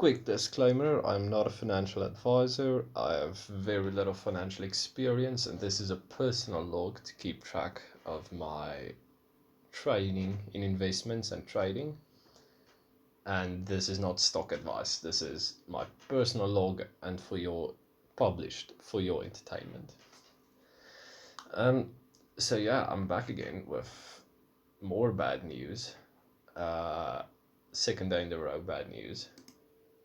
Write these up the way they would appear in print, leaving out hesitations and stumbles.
Quick disclaimer, I'm not a financial advisor. I have very little financial experience, and this is a personal log to keep track of my trading in investments and trading. And this is not stock advice. This is my personal log and published for your entertainment. So yeah, I'm back again with more bad news. Second day in a row, bad news.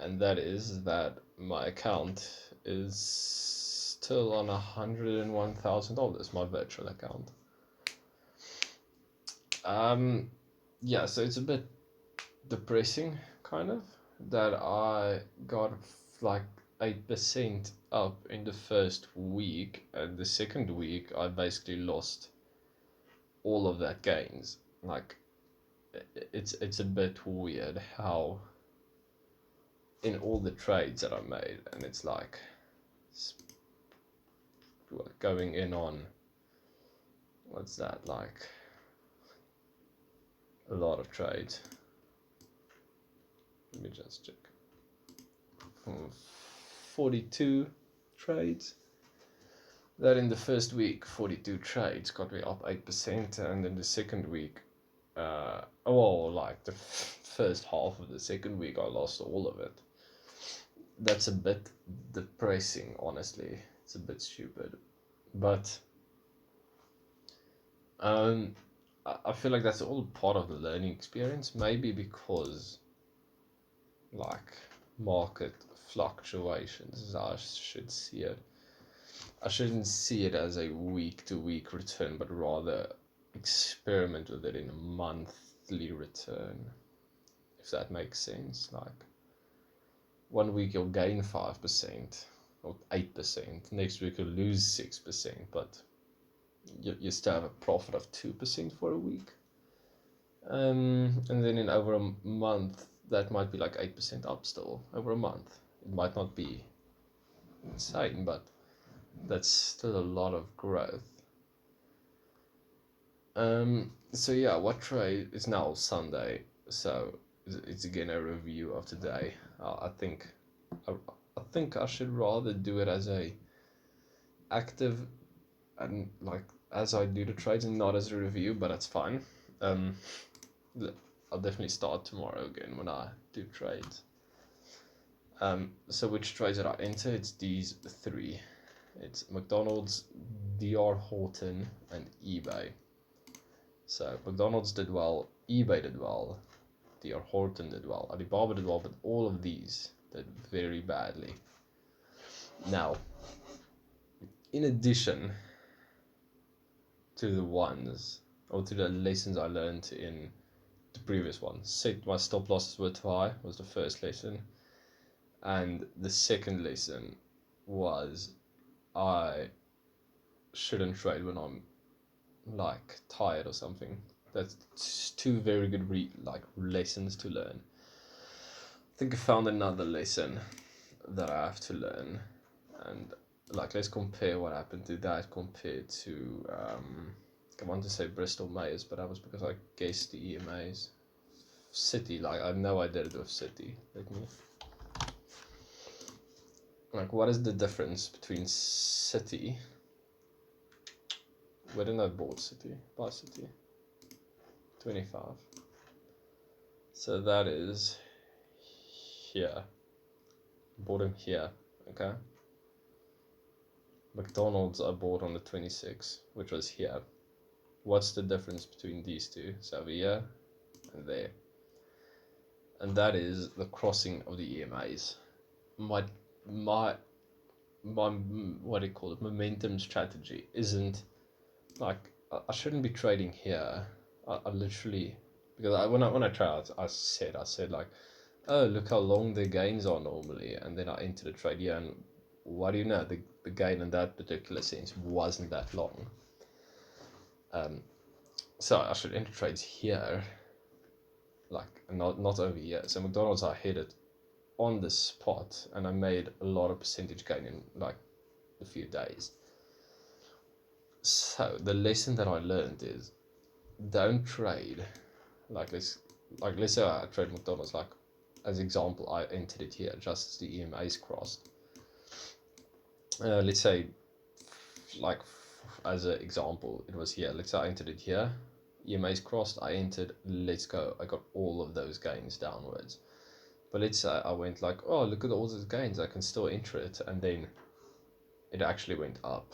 And that is that my account is still on $101,000, my virtual account. Yeah, so it's a bit depressing, kind of, that I got like 8% up in the first week, and the second week I basically lost all of that gains. Like, it's a bit weird how in all the trades that I made, and it's like going in on, what's that, like a lot of trades. Let me just check. 42 trades. That in the first week, 42 trades got me up 8%, and in the second week, like the first half of the second week, I lost all of it. That's a bit depressing, honestly. It's a bit stupid, but I feel like that's all part of the learning experience. Maybe because like market fluctuations, as I should see it. I shouldn't see it as a week-to-week return, but rather experiment with it in a monthly return, if that makes sense. Like, 1 week you'll gain 5% or 8%, next week you'll lose 6%, but you still have a profit of 2% for a week. And then in over a month, that might be like 8% up still over a month. It might not be insane, but that's still a lot of growth. So yeah, what trade is now Sunday, so it's again a review of today. I think I should rather do it as a active and like as I do the trades and not as a review, but that's fine. I'll definitely start tomorrow again when I do trades. So which trades did I enter? It's these three. It's McDonald's, DR Horton, and eBay. So McDonald's did well, eBay did well, DR Horton did well, Alibaba did well, but all of these did very badly. Now, in addition to the ones, or to the lessons I learned in the previous one, set my stop losses were too high was the first lesson, and the second lesson was I shouldn't trade when I'm like tired or something. That's two very good lessons to learn. I think I found another lesson that I have to learn, and like let's compare what happened to that compared to I want to say Bristol Mayors, but that was because I guessed the EMAs. City, like I know I did it with City. Like, what is the difference between City? Where did I bought City? Buy City. 25. So that is here. Bought him here, okay? McDonald's I bought on the 26th, which was here. What's the difference between these two? So over here and there. And that is the crossing of the EMAs. My what do you call it? Momentum strategy isn't like I shouldn't be trading here. I literally, because when I tried, I said like, oh, look how long the gains are normally, and then I entered the trade here, and what do you know, the gain in that particular sense wasn't that long. So I should enter trades here, like not over here. So McDonald's I hit it on the spot, and I made a lot of percentage gain in like a few days. So the lesson that I learned is don't trade let's say I trade McDonald's like as example, I entered it here just as the EMAs crossed. Let's say, like, as an example, it was here. Let's say I entered it here. EMAs crossed, I entered, let's go. I got all of those gains downwards. But let's say I went like, oh, look at all those gains, I can still enter it. And then it actually went up.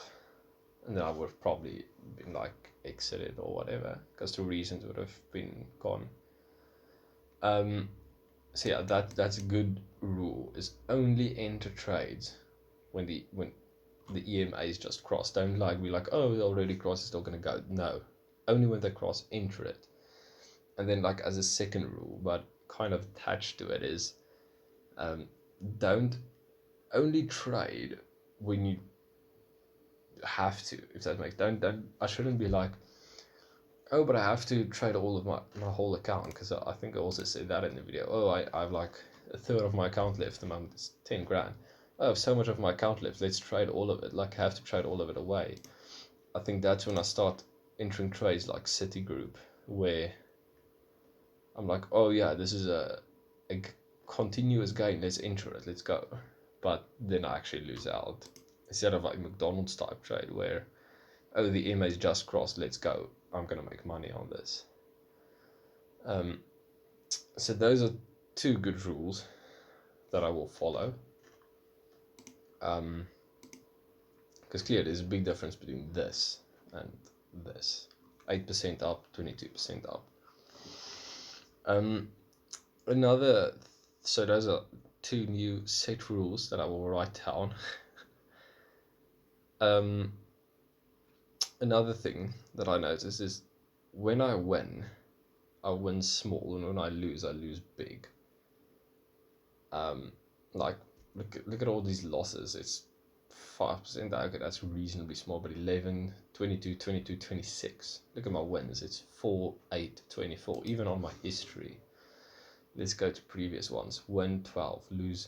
And then I would have probably been like exited or whatever, because the reasons would have been gone. So yeah, that's a good rule, is only enter trades when the EMAs just crossed. Don't like be like, oh, it already crossed, it's still gonna go. No, only when they cross, enter it. And then like as a second rule, but kind of attached to it, is don't only trade when you have to, if that makes don't I shouldn't be like, oh, but I have to trade all of my whole account, because I think I also said that in the video. Oh, I have like a third of my account left, the moment it's 10 grand. I have so much of my account left, let's trade all of it. Like, I have to trade all of it away. I think that's when I start entering trades like Citigroup, where I'm like, oh yeah, this is a continuous gain, let's enter it, let's go. But then I actually lose out. Instead of like McDonald's type trade where, oh, the EMA's just crossed, let's go, I'm gonna make money on this. So those are two good rules that I will follow. Because clearly there's a big difference between this and this. 8% up, 22% up. So those are two new set rules that I will write down. Another thing that I notice is when I win small, and when I lose big. Like, look at all these losses. It's 5%. Okay, that's reasonably small, but 11, 22, 22, 26. Look at my wins. It's 4, 8, 24. Even on my history. Let's go to previous ones. Win 12, lose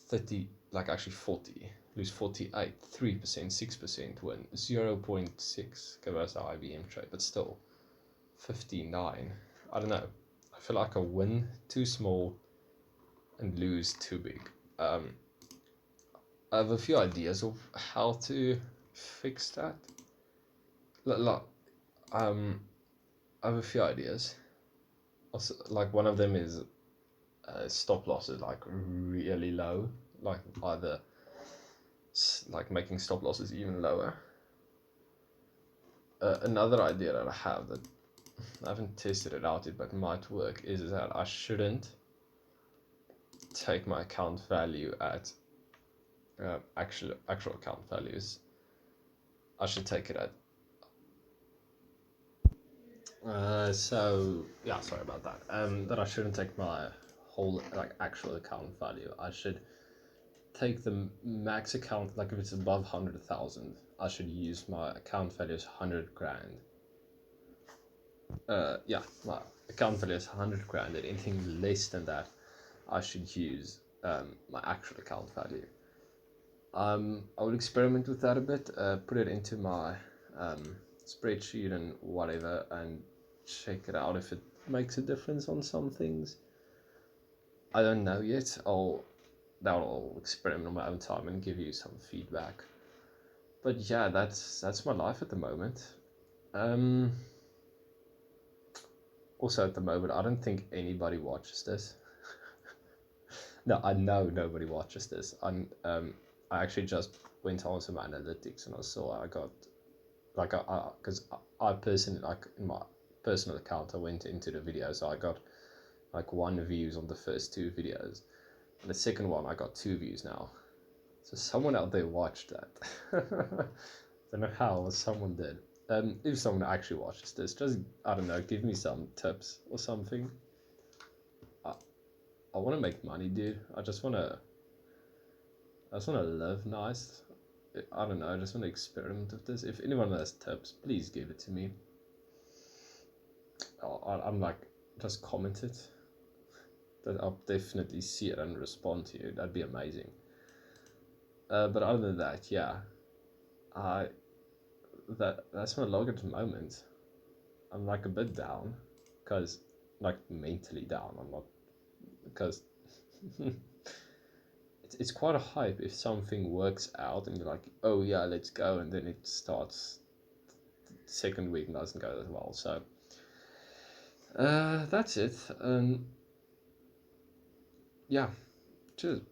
30, like actually 40. Lose 48, 3%, 6%, win 0.6. Okay, that's our IBM trade, but still 59. I don't know. I feel like I win too small and lose too big. I have a few ideas of how to fix that. I have a few ideas. Also, like, one of them is stop losses like really low, like either like making stop losses even lower. Another idea that I have that I haven't tested it out yet but might work is that I shouldn't take my account value at actual account values. I should take it at so yeah, sorry about that. That I shouldn't take my whole like actual account value. I should take the max account, like if it's above 100,000, I should use my account value as 100 grand. Yeah, my account value is 100 grand, and anything less than that, I should use my actual account value. I will experiment with that a bit, put it into my spreadsheet and whatever, and check it out if it makes a difference on some things. I don't know yet. I'll experiment on my own time and give you some feedback. But yeah, that's my life at the moment. Also at the moment, I don't think anybody watches this. No, I know nobody watches this. I actually just went on some analytics and I saw I got like because I personally, like in my personal account, I went into the video, so I got like 1 views on the first 2 videos, and the second one I got 2 views now. So someone out there watched that. Don't know how, but someone did. If someone actually watches this, just, I don't know, give me some tips or something. I want to make money, dude. I just want to live nice. I don't know, I just want to experiment with this. If anyone has tips, please give it to me. I'm like, just comment it. I'll definitely see it and respond to you. That'd be amazing. But other than that, yeah, that's my log at the moment. I'm like a bit down, because like mentally down. I'm not because it's quite a hype if something works out and you're like, oh yeah, let's go, and then it starts second week and doesn't go that well. So that's it. Yeah, cheers.